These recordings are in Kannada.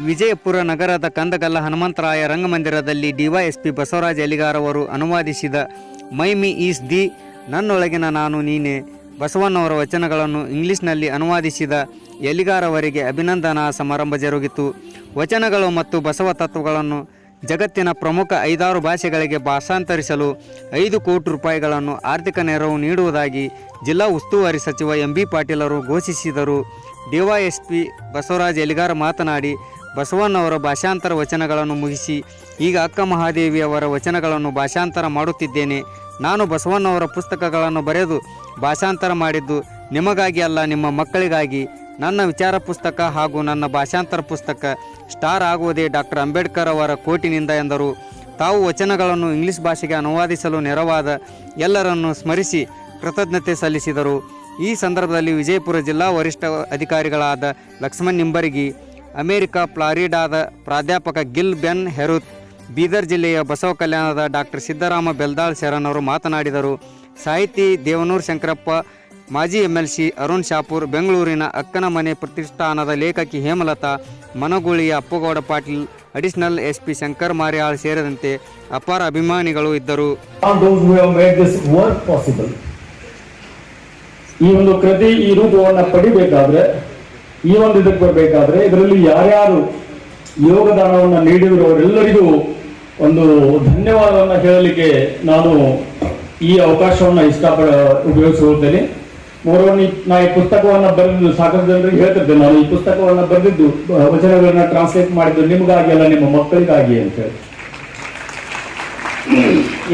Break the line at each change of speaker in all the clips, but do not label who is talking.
ವಿಜಯಪುರ ನಗರದ ಕಂದಗಲ್ಲ ಹನುಮಂತರಾಯ ರಂಗಮಂದಿರದಲ್ಲಿ ಡಿವೈಎಸ್ಪಿ ಬಸವರಾಜ ಎಲಿಗಾರ್ ಅವರು ಅನುವಾದಿಸಿದ ಮೈ ಮೀ ಈಸ್ ದಿ ನನ್ನೊಳಗಿನ ನಾನು ನೀನೆ ಬಸವಣ್ಣವರ ವಚನಗಳನ್ನು ಇಂಗ್ಲಿಷ್ನಲ್ಲಿ ಅನುವಾದಿಸಿದ ಎಲಿಗಾರ್ ಅವರಿಗೆ ಅಭಿನಂದನಾ ಸಮಾರಂಭ ಜರುಗಿತು. ವಚನಗಳು ಮತ್ತು ಬಸವ ತತ್ವಗಳನ್ನು ಜಗತ್ತಿನ ಪ್ರಮುಖ 5-6 ಭಾಷೆಗಳಿಗೆ ಭಾಷಾಂತರಿಸಲು 5 ಕೋಟಿ ರೂಪಾಯಿಗಳನ್ನು ಆರ್ಥಿಕ ನೆರವು ನೀಡುವುದಾಗಿ ಜಿಲ್ಲಾ ಉಸ್ತುವಾರಿ ಸಚಿವ MB ಪಾಟೀಲರು ಘೋಷಿಸಿದರು. ಡಿವೈಎಸ್ಪಿ ಬಸವರಾಜ ಎಲಿಗಾರ್ ಮಾತನಾಡಿ, ಬಸವಣ್ಣವರ ಭಾಷಾಂತರ ವಚನಗಳನ್ನು ಮುಗಿಸಿ ಈಗ ಅಕ್ಕ ಮಹಾದೇವಿ ಅವರ ವಚನಗಳನ್ನು ಭಾಷಾಂತರ ಮಾಡುತ್ತಿದ್ದೇನೆ. ನಾನು ಬಸವಣ್ಣವರ ಪುಸ್ತಕಗಳನ್ನು ಬರೆದು ಭಾಷಾಂತರ ಮಾಡಿದ್ದು ನಿಮಗಾಗಿ ಅಲ್ಲ, ನಿಮ್ಮ ಮಕ್ಕಳಿಗಾಗಿ. ನನ್ನ ವಿಚಾರ ಪುಸ್ತಕ ಹಾಗೂ ನನ್ನ ಭಾಷಾಂತರ ಪುಸ್ತಕ ಸ್ಟಾರ್ ಆಗುವುದೇ ಡಾಕ್ಟರ್ ಅಂಬೇಡ್ಕರ್ ಅವರ ಕೋಟಿನಿಂದ ಎಂದರು. ತಾವು ವಚನಗಳನ್ನು ಇಂಗ್ಲಿಷ್ ಭಾಷೆಗೆ ಅನುವಾದಿಸಲು ನೆರವಾದ ಎಲ್ಲರನ್ನು ಸ್ಮರಿಸಿ ಕೃತಜ್ಞತೆ ಸಲ್ಲಿಸಿದರು. ಈ ಸಂದರ್ಭದಲ್ಲಿ ವಿಜಯಪುರ ಜಿಲ್ಲಾ ವರಿಷ್ಠ ಅಧಿಕಾರಿಗಳಾದ ಲಕ್ಷ್ಮಣ್ ನಿಂಬರ್ಗಿ, ಅಮೆರಿಕ ಫ್ಲಾರಿಡಾದ ಪ್ರಾಧ್ಯಾಪಕ ಗಿಲ್ ಬೆನ್ ಹೆರುತ್, ಬೀದರ್ ಜಿಲ್ಲೆಯ ಬಸವ ಕಲ್ಯಾಣದ ಡಾಕ್ಟರ್ ಸಿದ್ದರಾಮ ಬೆಲ್ದಾಳ್ ಶರಣರು ಮಾತನಾಡಿದರು. ಸಾಹಿತಿ ದೇವನೂರು ಶಂಕರಪ್ಪ, ಮಾಜಿ MLC ಅರುಣ್ ಶಾಪೂರ್, ಬೆಂಗಳೂರಿನ ಅಕ್ಕನ ಮನೆ ಪ್ರತಿಷ್ಠಾನದ ಲೇಖಕಿ ಹೇಮಲತಾ, ಮನಗೂಳಿಯ ಅಪ್ಪಗೌಡ ಪಾಟೀಲ್, ಅಡಿಷನಲ್ SP ಶಂಕರ್ ಮಾರ್ಯಾಳ್ ಸೇರಿದಂತೆ ಅಪಾರ ಅಭಿಮಾನಿಗಳು ಇದ್ದರು.
ಈ ಒಂದು ಕೃತಿ ಈ ರೂಪವನ್ನು ಪಡಿಬೇಕಾದ್ರೆ, ಈ ಒಂದು ಇದಕ್ಕೆ ಬರಬೇಕಾದ್ರೆ ಇದರಲ್ಲಿ ಯಾರ್ಯಾರು ಯೋಗದಾನವನ್ನು ನೀಡಿದ್ರು ಅವರೆಲ್ಲರಿಗೂ ಒಂದು ಧನ್ಯವಾದವನ್ನು ಹೇಳಲಿಕ್ಕೆ ನಾನು ಈ ಅವಕಾಶವನ್ನು ಉಪಯೋಗಿಸಿಕೊಳ್ಳುತ್ತೇನೆ. ನಾ ಈ ಪುಸ್ತಕವನ್ನು ಬರೆದಿದ್ದು ಸಾಕಷ್ಟು ಜನರಿಗೆ ಹೇಳ್ತಿದ್ದೆ. ನಾನು ಈ ಪುಸ್ತಕವನ್ನು ಬರೆದಿದ್ದು, ವಚನಗಳನ್ನ ಟ್ರಾನ್ಸ್ಲೇಟ್ ಮಾಡಿದ್ದು ನಿಮಗಾಗಿ ಅಲ್ಲ, ನಿಮ್ಮ ಮಕ್ಕಳಿಗಾಗಿ ಅಂತ ಹೇಳಿ.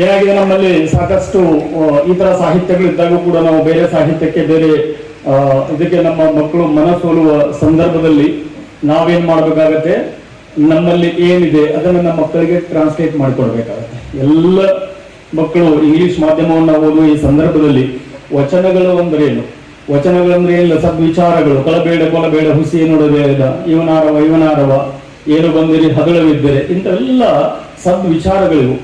ಏನಾಗಿದೆ, ನಮ್ಮಲ್ಲಿ ಸಾಕಷ್ಟು ಈ ತರ ಸಾಹಿತ್ಯಗಳಿದ್ದಾಗ ಕೂಡ ನಾವು ಬೇರೆ ಸಾಹಿತ್ಯಕ್ಕೆ, ಬೇರೆ ಇದಕ್ಕೆ ನಮ್ಮ ಮಕ್ಕಳು ಮನಸೋಲುವ ಸಂದರ್ಭದಲ್ಲಿ ನಾವೇನ್ ಮಾಡ್ಬೇಕಾಗತ್ತೆ, ನಮ್ಮಲ್ಲಿ ಏನಿದೆ ಅದನ್ನು ನಮ್ಮ ಮಕ್ಕಳಿಗೆ ಟ್ರಾನ್ಸ್ಲೇಟ್ ಮಾಡಿಕೊಡ್ಬೇಕಾಗತ್ತೆ. ಎಲ್ಲ ಮಕ್ಕಳು ಇಂಗ್ಲಿಷ್ ಮಾಧ್ಯಮವನ್ನು ಓದುವ ಈ ಸಂದರ್ಭದಲ್ಲಿ ವಚನಗಳು ಅಂದ್ರೇನು, ವಚನಗಳಂದ್ರೆ ಏನಿಲ್ಲ, ಸದ್ವಿಚಾರಗಳು, ಕೊಲಬೇಡ ಕೊಲಬೇಡ, ಹುಸಿ ನೋಡಬೇಡ, ಇವನಾರವ ಏನು ಬಂದಿರಿ ಹಗಳವಿದ್ದರೆ, ಇಂಥವೆಲ್ಲ ಸದ್ವಿಚಾರಗಳಿವು.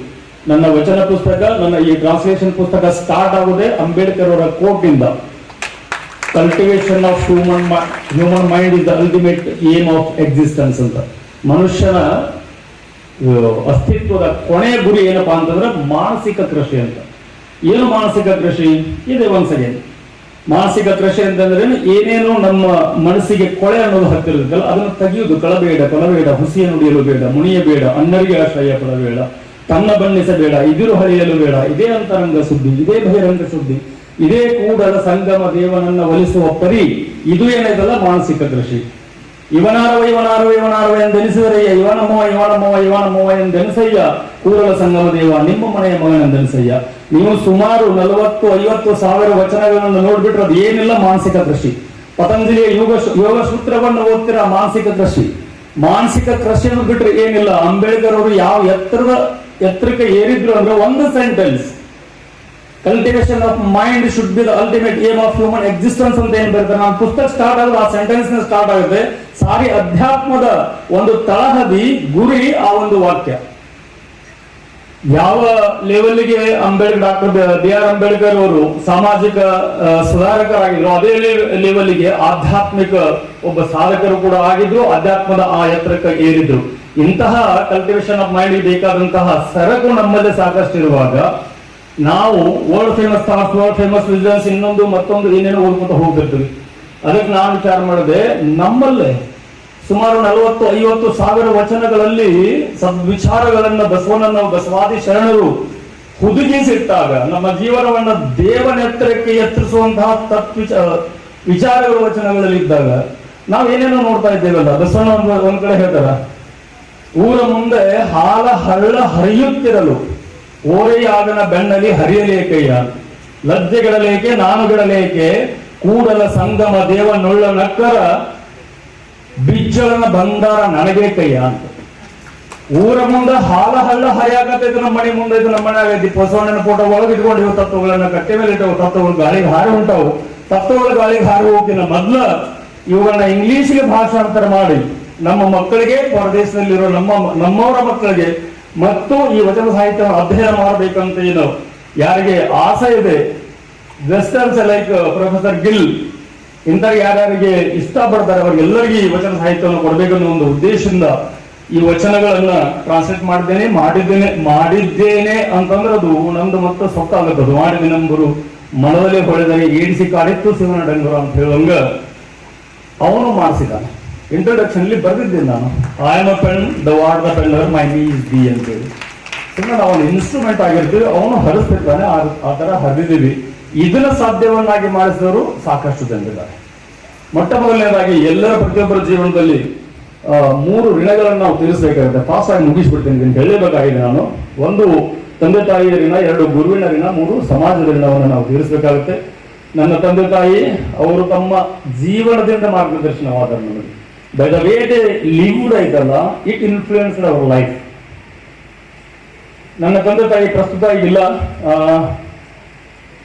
ನನ್ನ ವಚನ ಪುಸ್ತಕ, ನನ್ನ ಈ ಟ್ರಾನ್ಸ್ಲೇಷನ್ ಪುಸ್ತಕ ಸ್ಟಾರ್ಟ್ ಆಗುವುದೇ ಅಂಬೇಡ್ಕರ್ ಅವರ ಕೋಟ್ ಇಂದ. Cultivation of human mind is the ultimate aim of existence ಅಂತ. ಮನುಷ್ಯನ ಅಸ್ತಿತ್ವದ ಕೊನೆಯ ಗುರಿ ಏನಪ್ಪಾ ಅಂತಂದ್ರೆ ಮಾನಸಿಕ ಕೃಷಿ ಅಂತ. ಏನು ಮಾನಸಿಕ ಕೃಷಿ ಇದೆ? ಒನ್ಸ್ ಅಗೇನ್, ಮಾನಸಿಕ ಕೃಷಿ ಅಂತಂದ್ರೆ ಏನೇನು ನಮ್ಮ ಮನಸ್ಸಿಗೆ ಕೊಳೆ ಅನ್ನೋದು ಹತ್ತಿರದಲ್ಲ ಅದನ್ನು ತೆಗೆಯುವುದು. ಕಳಬೇಡ ಕೊಲಬೇಡ, ಹುಸಿಯ ನುಡಿಯಲು ಬೇಡ, ಮುನಿಯಬೇಡ, ಅನ್ನರಿಗೆ ಆಶ್ರಯ ಪಡಬೇಡ, ತನ್ನ ಬಣ್ಣಿಸಬೇಡ, ಇದಿರು ಹರಿಯಲು ಬೇಡ, ಇದೇ ಅಂತರಂಗ ಸುದ್ದಿ, ಇದೇ ಬಹಿರಂಗ ಸುದ್ದಿ, ಇದೇ ಕೂಡಲ ಸಂಗಮ ದೇವನನ್ನ ಒಲಿಸುವ ಪರಿ, ಇದು ಏನಿದಲ್ಲ ಮಾನಸಿಕ ಕೃಷಿ. ಇವನಾರವ ಎಂದೆನಿಸಿದರಯ್ಯ, ಇವನಮ್ಮವ ಎಂದೆನಿಸಯ್ಯ, ಕೂಡಲ ಸಂಗಮ ದೇವ ನಿಮ್ಮ ಮನೆಯ ಮಗನೆಂದೆನಿಸಯ್ಯ. ನೀವು ಸುಮಾರು 40-50 ಸಾವಿರ ವಚನಗಳನ್ನು ನೋಡ್ಬಿಟ್ರೆ ಅದು ಏನಿಲ್ಲ ಮಾನಸಿಕ ಕೃಷಿ. ಪತಂಜಲಿಯ ಯೋಗ ಸೂತ್ರವನ್ನು ಓದ್ತಿರ ಮಾನಸಿಕ ಕೃಷಿ. ಮಾನಸಿಕ ಕೃಷಿಯನ್ನು ಬಿಟ್ರೆ ಏನಿಲ್ಲ. ಅಂಬೇಡ್ಕರ್ ಅವರು ಯಾವ ಎತ್ತರಕ್ಕೆ ಏರಿದ್ರು ಅಂದ್ರೆ ಒಂದು sentence, cultivation of mind should be the ultimate aim of human existence ಅಂತ ಏನ್ ಬರ್ತಾರೆ. ನಾನು ಪುಸ್ತಕ ಸ್ಟಾರ್ಟ್ ಆದ್ರೆ ಆ ಸೆಂಟೆನ್ಸ್ ಸ್ಟಾರ್ಟ್ ಆಗುತ್ತೆ. ಸಾರಿ ಅಧ್ಯಾತ್ಮದ ಒಂದು ತಳಹದಿ, ಗುರಿ ಆ ಒಂದು ವಾಕ್ಯ. ಯಾವ ಲೆವೆಲ್ಗೆ ಡಾಕ್ಟರ್ BR ಅಂಬೇಡ್ಕರ್ ಅವರು ಸಾಮಾಜಿಕ ಸುಧಾರಕರಾಗಿದ್ರು, ಅದೇ ಲೆವೆಲ್ಗೆ ಆಧ್ಯಾತ್ಮಿಕ ಒಬ್ಬ ಸಾಧಕರು ಕೂಡ ಆಗಿದ್ರು, ಅಧ್ಯಾತ್ಮದ ಆ ಎತ್ತರಕ್ಕೆ ಏರಿದ್ರು. ಇಂತಹ ಕಲ್ಟಿವೇಶನ್ ಆಫ್ ಮೈಂಡ್ ಬೇಕಾದಂತಹ ಸರಕು ನಮ್ಮಲ್ಲಿ ಸಾಕಷ್ಟು ಇರುವಾಗ ನಾವು world famous thoughts, world famous visions, ಇನ್ನೊಂದು ಮತ್ತೊಂದು ಏನೇನೋ ಓದ್ಕೊಂತ ಹೋಗ್ತಿರ್ತೀವಿ. ಅದಕ್ಕೆ ನಾನು ವಿಚಾರ ಮಾಡಿದೆ, ನಮ್ಮಲ್ಲೇ ಸುಮಾರು 40-50 ಸಾವಿರ ವಚನಗಳಲ್ಲಿ ಸದ್ವಿಚಾರಗಳನ್ನ ಬಸವಾದಿ ಶರಣರು ಹುದುಗಿಸಿಟ್ಟಾಗ ನಮ್ಮ ಜೀವನವನ್ನ ದೇವನೆತ್ತರಕ್ಕೆ ಎತ್ತರಿಸುವಂತಹ ವಿಚಾರಗಳು ವಚನಗಳಲ್ಲಿ ಇದ್ದಾಗ ನಾವು ಏನೇನೋ ನೋಡ್ತಾ ಇದ್ದೇವಲ್ಲ. ಬಸವಣ್ಣ ಒಂದ್ ಕಡೆ ಹೇಳ್ತಾರ, ಊರ ಮುಂದೆ ಹಾಲ ಹಳ್ಳ ಹರಿಯುತ್ತಿರಲು ಓರೆಯಾಗನ ಬೆಣ್ಣಲಿ ಹರಿಯಲೇಕೆಯ, ಲಜ್ಜೆಗಳಲೇಕೆ ನಾನುಗಳಲೇಕೆ, ಕೂಡಲ ಸಂಗಮ ದೇವನುಳ್ಳ ನಕ್ಕರ ಬಿಜ್ಜಳನ ಬಂಗಾರ ನನಗೆ ಕೈಯ ಅಂತ. ಊರ ಮುಂದೆ ಹಾಲ ಹಳ್ಳ ಹರಿಯಾಗತ್ತೈತೆ, ನಮ್ಮ ಮನೆ ಮುಂದೆ ನಮ್ಮ ಮನೆ ಆಗೈತಿ. ಬಸವಣ್ಣನ ಫೋಟೋ ಒಳಗೆ ಇಟ್ಕೊಂಡು ಇವು ತತ್ವಗಳನ್ನ ಕಟ್ಟೆ ಮೇಲೆ ಇಟ್ಟವು, ತತ್ವಗಳು ಗಾಳಿಗೆ ಹಾರಿ ಹೊಂಟವು. ತತ್ವಗಳು ಗಾಳಿಗೆ ಹಾರಿ ಹೋಗ್ತಿನ ಮೊದ್ಲ ಇವುಗಳನ್ನ ಇಂಗ್ಲಿಷ್ಗೆ ಭಾಷಾಂತರ ಮಾಡಿ ನಮ್ಮ ಮಕ್ಕಳಿಗೆ, ಹೊರದೇಶದಲ್ಲಿರೋ ನಮ್ಮವರ ಮಕ್ಕಳಿಗೆ ಮತ್ತು ಈ ವಚನ ಸಾಹಿತ್ಯವನ್ನು ಅಧ್ಯಯನ ಮಾಡಬೇಕಂತ ಏನು ಯಾರಿಗೆ ಆಸೆ ಇದೆ, ವೆಸ್ಟರ್ನ್ಸ್ ಲೈಕ್ ಪ್ರೊಫೆಸರ್ ಗಿಲ್ ಇಂಥ ಯಾರ್ಯಾರಿಗೆ ಇಷ್ಟಪಡ್ತಾರೆ ಅವ್ರಿಗೆಲ್ಲರಿಗೂ ಈ ವಚನ ಸಾಹಿತ್ಯವನ್ನು ಕೊಡಬೇಕನ್ನೋ ಒಂದು ಉದ್ದೇಶದಿಂದ ಈ ವಚನಗಳನ್ನ ಟ್ರಾನ್ಸ್ಲೇಟ್ ಮಾಡಿದ್ದೇನೆ ಅಂತಂದ್ರೆ ಅದು ನಂದು ಮತ್ತೆ ಸೊಕ್ಕಾಗುತ್ತೆ. ಅದು ಮಾಡಿದೆನೆಂಬರು ಮನದಲ್ಲಿ ಹೊಳೆದರೆ ಏಡಿಸಿ ಕಾಡಿತ್ತು ಶಿವನ ಡಂಗರು ಅಂತ ಹೇಳುವಂಗ ಅವನು ಮಾಡಿಸಿದ್ದಾನೆ. ಇಂಟ್ರೊಡಕ್ಷನ್ ಅಲ್ಲಿ ಬರೆದಿದ್ದೇನೆ ನಾನು, I am a pen the ward the penner my knee is the ಅಂತೇಳಿ. ಸುಮ್ಮನೆ ನಾವು ಒಂದು ಇನ್ಸ್ಟ್ರೂಮೆಂಟ್ ಆಗಿರ್ತೀವಿ, ಅವನು ಹರಿಸ್ತಿರ್ತಾನೆ, ಆ ತರ ಹರಿದಿದ್ದೀವಿ. ಇದನ್ನ ಸಾಧ್ಯವನ್ನಾಗಿ ಮಾಡಿಸಿದವರು ಸಾಕಷ್ಟು ಜನರಿದ್ದಾರೆ. ಮೊಟ್ಟ ಮೊದಲನೇದಾಗಿ ಎಲ್ಲರ ಪ್ರತಿಯೊಬ್ಬರ ಜೀವನದಲ್ಲಿ 3 ಋಣಗಳನ್ನು ನಾವು ತೀರಿಸಬೇಕಾಗುತ್ತೆ. ಫಾಸ್ಟ್ ಆಗಿ ಮುಗಿಸ್ಬಿಡ್ತೀನಿ ಅಂತ ಹೇಳಬೇಕಾಗಿದೆ ನಾನು. 1 ತಂದೆ ತಾಯಿಯ ಋಣ, 2 ಗುರುವಿನ ಋಣ, 3 ಸಮಾಜದ ಋಣವನ್ನು ನಾವು ತೀರಿಸಬೇಕಾಗುತ್ತೆ. ನನ್ನ ತಂದೆ ತಾಯಿ ಅವರು ತಮ್ಮ ಜೀವನದಿಂದ ಮಾರ್ಗದರ್ಶನವಾದರು ನನಗೆ. By the way they lived ಐತಲ್ಲ, ಇಟ್ ಇನ್ಫ್ಲೂಯೆನ್ಸ್ಡ್ ಅವರ್ ಲೈಫ್. ನನ್ನ ತಂದೆ ತಾಯಿ ಪ್ರಸ್ತುತ ಇಲ್ಲ,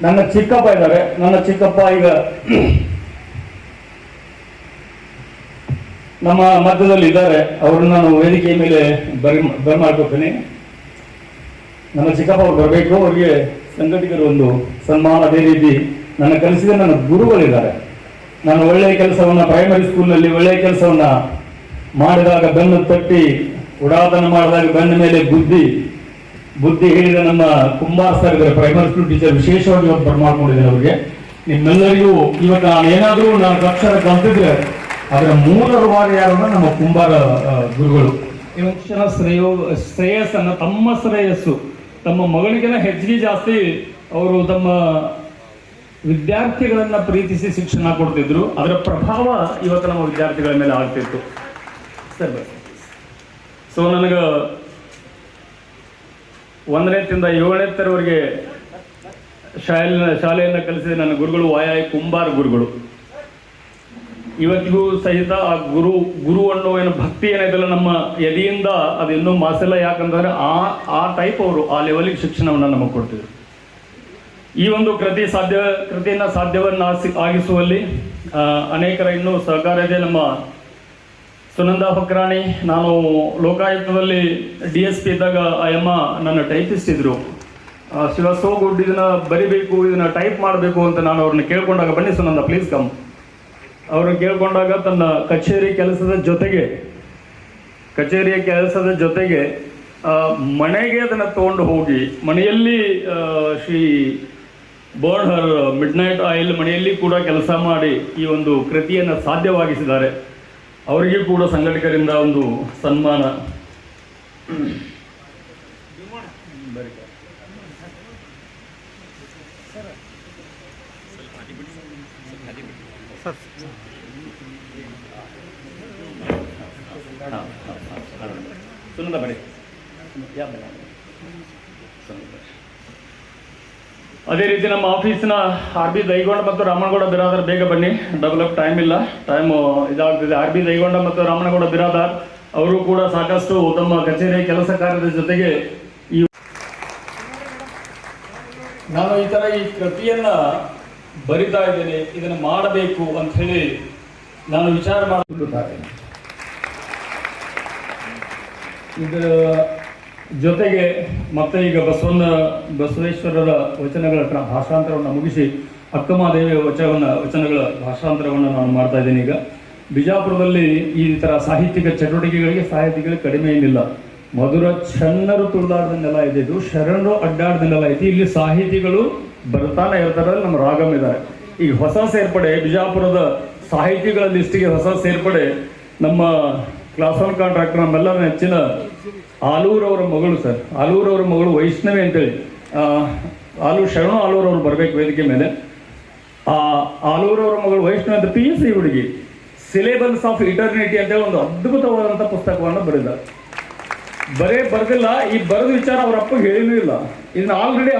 ನನ್ನ ಚಿಕ್ಕಪ್ಪ ಇದ್ದಾರೆ. ನನ್ನ ಚಿಕ್ಕಪ್ಪ ಈಗ ನಮ್ಮ ಮಧ್ಯದಲ್ಲಿ ಇದ್ದಾರೆ. ಅವ್ರನ್ನ ನಾನು ವೇದಿಕೆಯ ಮೇಲೆ ಬರ್ಮಾಡ್ಕೋತೀನಿ. ನನ್ನ ಚಿಕ್ಕಪ್ಪ ಅವ್ರು ಬರಬೇಕು. ಅವರಿಗೆ ಸಂಘಟಕರು ಒಂದು ಸನ್ಮಾನ. ಅದೇ ರೀತಿ ನನ್ನ ಕಲಿಸಿದ ನನ್ನ ಗುರುಗಳಿದ್ದಾರೆ. ನಾನು ಒಳ್ಳೆಯ ಕೆಲಸವನ್ನ ಪ್ರೈಮರಿ ಸ್ಕೂಲ್ನಲ್ಲಿ ಒಳ್ಳೆಯ ಕೆಲಸವನ್ನ ಮಾಡಿದಾಗ ಬೆನ್ನು ತಟ್ಟಿ, ಉಡಾತನ ಮಾಡಿದಾಗ ಬೆನ್ನ ಮೇಲೆ ಬುದ್ಧಿ ಹೇಳಿದ ನಮ್ಮ ಕುಂಬಾರ್ ಸರ್ ಇದ್ದಾರೆ, ಪ್ರೈಮರಿ ಸ್ಕೂಲ್ ಟೀಚರ್. ವಿಶೇಷವಾಗಿ ಇವತ್ತು ಬರ್ಮಾಡ್ಕೊಂಡಿದ್ದೇನೆ ಅವ್ರಿಗೆ. ನಿಮ್ಮೆಲ್ಲರಿಗೂ ಇವತ್ತು ನಾನು ಅಕ್ಷರ ಕಲ್ತಿದ್ರೆ ಅದರ ಮೂಲ ರೂವಾರಿ ಯಾರು? ನಮ್ಮ ಕುಂಬಾರ ಗುರುಗಳು. ಇವತ್ತಿನ ಶ್ರೇಯಸ್ಸನ್ನ, ತಮ್ಮ ಶ್ರೇಯಸ್ಸು ತಮ್ಮ ಮಗಳಿಗೆಲ್ಲ ಹೆಚ್ಚಿಗೆ ಜಾಸ್ತಿ ಅವರು ತಮ್ಮ ವಿದ್ಯಾರ್ಥಿಗಳನ್ನ ಪ್ರೀತಿಸಿ ಶಿಕ್ಷಣ ಕೊಡ್ತಿದ್ರು. ಅದರ ಪ್ರಭಾವ ಇವತ್ತು ನಮ್ಮ ವಿದ್ಯಾರ್ಥಿಗಳ ಮೇಲೆ ಆಗ್ತಿತ್ತು. ಸರ್, ಸೊ ನನಗೆ 1ನೇದಿಂದ 7ನೇ ತರವರೆಗೆ ಶಾಲೆಯನ್ನು ಕಲಿಸಿದ ನನ್ನ ಗುರುಗಳು ವಾಯಾಯಿ ಕುಂಬಾರ ಗುರುಗಳು. ಇವತ್ತಿಗೂ ಸಹಿತ ಆ ಗುರು ಅನ್ನೋ ಏನು ಭಕ್ತಿ ಏನಿದೆಲ್ಲ ನಮ್ಮ ಎದೆಯಿಂದ ಅದು ಇನ್ನೂ ಮಾಸಿಲ್ಲ. ಯಾಕಂದ್ರೆ ಆ ಟೈಪ್ ಅವರು ಆ ಲೆವೆಲ್ಗೆ ಶಿಕ್ಷಣವನ್ನು ನಮಗೆ ಕೊಡ್ತಿದ್ರು. ಈ ಒಂದು ಕೃತಿಯನ್ನ ಆಗಿಸುವಲ್ಲಿ ಅನೇಕರ ಇನ್ನೂ ಸಹಕಾರ ಇದೆ. ನಮ್ಮ ಸುನಂದಾ ಫಕ್ರಾಣಿ, ನಾನು ಲೋಕಾಯುಕ್ತದಲ್ಲಿ DSP ಇದ್ದಾಗ ಆ ಅಮ್ಮ ನನ್ನ ಟೈಪಿಸ್ಟ್ ಇದ್ರು. ಶಿವ ಸೋ ಗುಡ್, ಇದನ್ನ ಬರಿಬೇಕು, ಇದನ್ನ ಟೈಪ್ ಮಾಡಬೇಕು ಅಂತ ನಾನು ಅವ್ರನ್ನ ಕೇಳ್ಕೊಂಡಾಗ, ಬನ್ನಿ ಸುನಂದ ಪ್ಲೀಸ್ ಕಮ್, ಅವ್ರನ್ನ ಕೇಳ್ಕೊಂಡಾಗ ತನ್ನ ಕಚೇರಿಯ ಕೆಲಸದ ಜೊತೆಗೆ ಮನೆಗೆ ಅದನ್ನು ತಗೊಂಡು ಹೋಗಿ ಮನೆಯಲ್ಲಿ ಶ್ರೀ ಬರ್ನ್ ಹರ್ ಮಿಡ್ ನೈಟ್ ಆಯಿಲ್ ಮನೆಯಲ್ಲಿ ಕೂಡ ಕೆಲಸ ಮಾಡಿ ಈ ಒಂದು ಕೃತಿಯನ್ನು ಸಾಧ್ಯವಾಗಿಸಿದ್ದಾರೆ. ಅವರಿಗೂ ಕೂಡ ಸಂಘಟಕರಿಂದ ಒಂದು ಸನ್ಮಾನ. ಸುನಂದ ಬನ್ನಿ. ಅದೇ ರೀತಿ ನಮ್ಮ ಆಫೀಸಿನ RB ದೈಗೊಂಡ ಮತ್ತು ರಾಮನಗೌಡ ಬಿರಾದಾರ್, ಬೇಗ ಬನ್ನಿ, ಡಬಲ್ ಅಪ್ ಟೈಮ್ ಇಲ್ಲ, ಟೈಮ್ ಇದಾಗ್ತಿದೆ. RB ದೈಗೊಂಡ ಮತ್ತು ರಾಮನಗೌಡ ಬಿರಾದಾರ್ ಅವರು ಕೂಡ ಸಾಕಷ್ಟು ತಮ್ಮ ಕಚೇರಿಯ ಕೆಲಸ ಕಾರ್ಯದ ಜೊತೆಗೆ ನಾನು ಈ ತರ ಈ ಕೃತಿಯನ್ನ ಬರಿತಾ ಇದ್ದೇನೆ, ಇದನ್ನು ಮಾಡಬೇಕು ಅಂತ ಹೇಳಿ ನಾನು ವಿಚಾರ ಮಾಡುತ್ತಿದ್ದಾರೆ. ಇದರ ಜೊತೆಗೆ ಮತ್ತೆ ಈಗ ಬಸವೇಶ್ವರರ ವಚನಗಳ ಭಾಷಾಂತರವನ್ನು ಮುಗಿಸಿ ಅಕ್ಕಮಹಾದೇವಿಯ ವಚನಗಳ ಭಾಷಾಂತರವನ್ನು ನಾನು ಮಾಡ್ತಾ ಇದ್ದೇನೆ. ಈಗ ಬಿಜಾಪುರದಲ್ಲಿ ಈ ತರ ಸಾಹಿತ್ಯಿಕ ಚಟುವಟಿಕೆಗಳಿಗೆ ಕಡಿಮೆ ಏನಿಲ್ಲ. ಮಧುರ ಶರಣರು ತುಳಿದಾಡ್ದನ್ನೆಲ್ಲ ಇದೆ, ಇದು ಶರಣರು ಅಡ್ಡಾಡ್ದನ್ನೆಲ್ಲ ಐತಿ. ಇಲ್ಲಿ ಸಾಹಿತಿಗಳು ಬರ್ತಾನೆ ಇರ್ತಾರೆ. ನಮ್ಮ ರಾಗಮ್ ಇದ್ದಾರೆ. ಈಗ ಹೊಸ ಸೇರ್ಪಡೆ, ಬಿಜಾಪುರದ ಸಾಹಿತಿಗಳ ಲಿಸ್ಟಿಗೆ ಹೊಸ ಸೇರ್ಪಡೆ ನಮ್ಮ ಕ್ಲಾಸ್ 1 ಕಾಂಟ್ರಾಕ್ಟರ್, ನಮ್ಮೆಲ್ಲರ ನೆಚ್ಚಿನ ಆಲೂರವರ ಮಗಳು ಸರ್. ಆಲೂರವರ ಮಗಳು ವೈಷ್ಣವಿ ಅಂತೇಳಿ, ಶರಣು ಆಲೂರವ್ರು ಬರ್ಬೇಕು ವೇದಿಕೆ ಮೇಲೆ. ಆಲೂರವರ ಮಗಳು ವೈಷ್ಣವಿ ಅಂತ PUC ಹುಡುಗಿ ಸಿಲೆಬಸ್ ಆಫ್ ಇಟರ್ನಿಟಿ ಅಂತೇಳಿ ಒಂದು ಅದ್ಭುತವಾದಂಥ ಪುಸ್ತಕವನ್ನು ಬರೆದಿದ್ದಾರೆ. ಬರೆದಿಲ್ಲ, ಈ ಬರೆದ ವಿಚಾರ ಅವ್ರ ಅಪ್ಪ ಹೇಳಿನೂ ಇಲ್ಲ. ಇದನ್ನ ಆಲ್ರೆಡಿ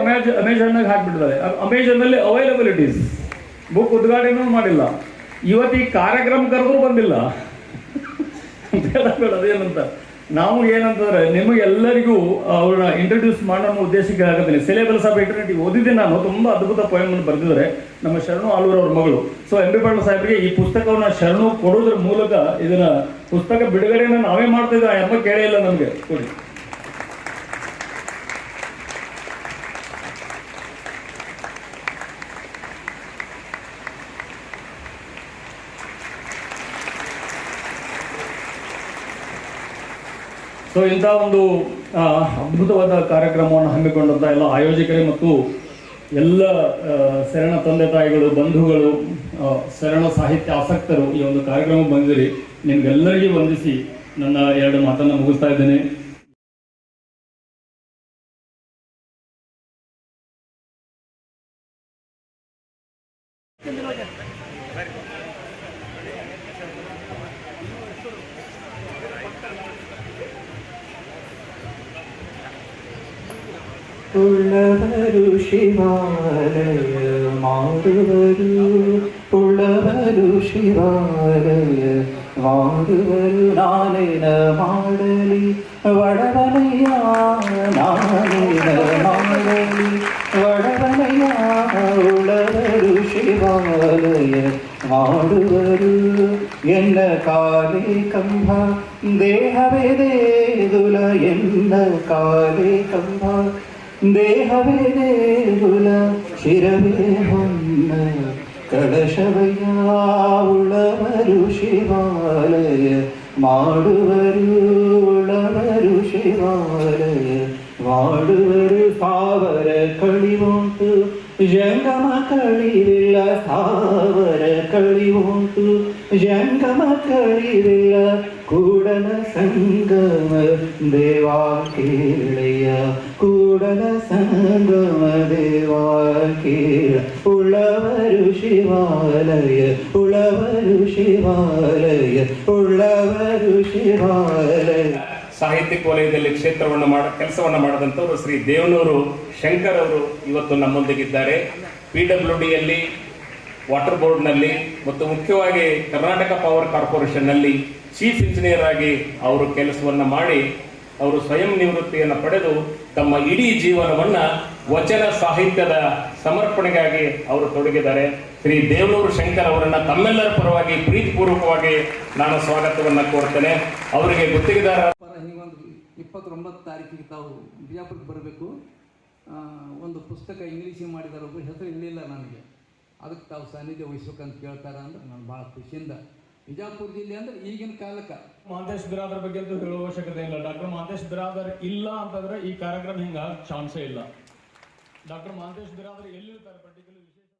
ಅಮೆಜಾನ್ನಾಗ ಹಾಕ್ಬಿಟ್ಟಿದ್ದಾರೆ. ಅಮೆಜಾನ್ನಲ್ಲಿ ಅವೈಲಬಲ್ ಇಟ್ ಈಸ್. ಬುಕ್ ಉದ್ಘಾಟನೆನೂ ಮಾಡಿಲ್ಲ. ಇವತ್ತು ಈ ಕಾರ್ಯಕ್ರಮ ಕರೆದ್ರೂ ಬಂದಿಲ್ಲ. ಅದೇನಂತ ನಾವು ಏನಂತಂದ್ರೆ ನಿಮಗೆಲ್ಲರಿಗೂ ಅವ್ರನ್ನ ಇಂಟ್ರೊಡ್ಯೂಸ್ ಮಾಡೋ ಉದ್ದೇಶಕ್ಕೆ ಆಗತ್ತೀನಿ. ಸಿಲೆಬಸ್ ಆಫ್ ಇಟರ್ನಿಟಿ ಓದಿದ್ದೆ ನಾನು. ತುಂಬಾ ಅದ್ಭುತ ಪೋಯಮ್ ಅನ್ನು ಬರೆದಿದ್ದಾರೆ ನಮ್ಮ ಶರಣು ಆಲೂರ್ ಅವ್ರ ಮಗಳು. ಸೊ MB ಪಾಟೀಲ್ ಸಾಹೇಬ್ರಿಗೆ ಈ ಪುಸ್ತಕವನ್ನ ಶರಣು ಕೊಡೋದ್ರ ಮೂಲಕ ಇದನ್ನ ಪುಸ್ತಕ ಬಿಡುಗಡೆಯನ್ನು ನಾವೇ ಮಾಡ್ತಾ ಇದ್ದೀವಿ. ಆ ಕೇಳೇ ಇಲ್ಲ ನಮಗೆ ಕೊಡಿ. ಸೊ ಇಂಥ ಒಂದು ಅದ್ಭುತವಾದ ಕಾರ್ಯಕ್ರಮವನ್ನು ಹಮ್ಮಿಕೊಂಡಂಥ ಎಲ್ಲ ಆಯೋಜಕರೇ ಮತ್ತು ಎಲ್ಲ ಶರಣ ತಂದೆ ತಾಯಿಗಳು, ಬಂಧುಗಳು, ಶರಣ ಸಾಹಿತ್ಯ ಆಸಕ್ತರು ಈ ಒಂದು ಕಾರ್ಯಕ್ರಮಕ್ಕೆ ಬಂದಿರಿ. ನಿಮ್ಗೆಲ್ಲರಿಗೂ ವಂದಿಸಿ ನನ್ನ 2 ಮಾತನ್ನು ಮುಗಿಸ್ತಾ ಇದ್ದೇನೆ.
ಉಳ್ಳವರು ಶಿವಾಲಯ ಮಾಡುವರು, ಉಳ್ಳವರು ಶಿವಾಲಯ ಮಾಡುವರು. ನಾನೇನ ಮಾಡಲಿ ಒಡವನೆಯ, ನಾನೇನ ಮಾಡಲಿ ಒಡವನೆಯ. ಉಳ್ಳವರು ಶಿವಾಲಯ ಮಾಡುವರು. ಎನ್ನ ಕಾಲೇ ಕಂಬ ದೇಹವೇ ದೇಗುಲ, ಎನ್ನ ಕಾಲೇ ಕಂಬ ದೇಹವೇ ದೇಗುಲ, ಶಿರವೇ ಹೊನ್ನ ಕಳಶವಯ್ಯ. ಉಳ್ಳವರು ಶಿವಾಲಯ ಮಾಡುವರು, ಉಳ್ಳವರು ಶಿವಾಲಯ ಮಾಡುವರು. ಸ್ಥಾವರ ಕಳಿವುಂಟು ಜಂಗಮ ಕಳಿವಿಲ್ಲ, ಸ್ಥಾವರ ಕಳಿವುಂಟು ಜಂಗಮ ಕಳಿವಿಲ್ಲ. ಕೂಡಲ ಸಂಗಮ ದೇವಾ ಕೇಳೆಯ, ಕೂಡಲ ಸಂಗಮ ದೇವಾ ಕೇಳ. ಉಳ್ಳವರು ಶಿವಾಲಯ, ಉಳ್ಳವರು ಶಿವಾಲಯ, ಉಳ್ಳವರು ಶಿವಾಲಯ.
ಸಾಹಿತ್ಯಿಕ ವಲಯದಲ್ಲಿ ಕೆಲಸವನ್ನು ಮಾಡಿದಂಥವರು ಶ್ರೀ ದೇವನೂರು ಶಂಕರ್ ಅವರು ಇವತ್ತು ನಮ್ಮೊಂದಿಗಿದ್ದಾರೆ. PWDಯಲ್ಲಿ, ವಾಟರ್ ಬೋರ್ಡ್ನಲ್ಲಿ ಮತ್ತು ಮುಖ್ಯವಾಗಿ ಕರ್ನಾಟಕ ಪವರ್ ಕಾರ್ಪೊರೇಷನ್ನಲ್ಲಿ ಚೀಫ್ ಇಂಜಿನಿಯರ್ ಆಗಿ ಅವರು ಕೆಲಸವನ್ನು ಮಾಡಿ ಅವರು ಸ್ವಯಂ ನಿವೃತ್ತಿಯನ್ನು ಪಡೆದು ತಮ್ಮ ಇಡೀ ಜೀವನವನ್ನು ವಚನ ಸಾಹಿತ್ಯದ ಸಮರ್ಪಣೆಗಾಗಿ ಅವರು ತೊಡಗಿದ್ದಾರೆ. ಶ್ರೀ ದೇವನೂರು ಶಂಕರ್ ಅವರನ್ನು ತಮ್ಮೆಲ್ಲರ ಪರವಾಗಿ ಪ್ರೀತಿಪೂರ್ವಕವಾಗಿ ನಾನು ಸ್ವಾಗತವನ್ನು ಕೋರ್ತೇನೆ. ಅವರಿಗೆ ಗುತ್ತಿಗೆದಾರ
29 ತಾರೀಕಿಗೆ ತಾವು ಬಿಜಾಪುರಕ್ಕೆ ಬರಬೇಕು. ಒಂದು ಪುಸ್ತಕ ಇಂಗ್ಲೀಷಿಗೆ ಮಾಡಿದ್ದಾರೆ, ಒಬ್ಬರು ಹೆಸರು ಇರಲಿಲ್ಲ ನನಗೆ, ಅದಕ್ಕೆ ತಾವು ಸಾನ್ನಿಧ್ಯ ವಹಿಸ್ಬೇಕಂತ ಕೇಳ್ತಾರೆ ಅಂದ್ರೆ ನಾನು ಭಾಳ ಖುಷಿಯಿಂದ. ಬಿಜಾಪುರ ಜಿಲ್ಲೆ ಅಂದ್ರೆ ಈಗಿನ ಕಾಲಕ್ಕೆ
ಮಹಾಂತೇಶ್ ಬಿರಾದರ್ ಬಗ್ಗೆ ಅಂತೂ ಹೇಳುವ ಅವಶ್ಯಕತೆ ಇಲ್ಲ. ಡಾಕ್ಟರ್ ಮಹಾಂತೇಶ್ ಬಿರಾದರ್ ಇಲ್ಲ ಅಂತಂದ್ರೆ ಈ ಕಾರ್ಯಕ್ರಮ ಹಿಂಗೆ ಚಾನ್ಸೇ ಇಲ್ಲ. ಡಾಕ್ಟರ್ ಮಹಾಂತೇಶ್ ಬಿರಾದರ್ ಎಲ್ಲಿರ್ತಾರೆ ಪರ್ಟಿಕ್ಯುಲರ್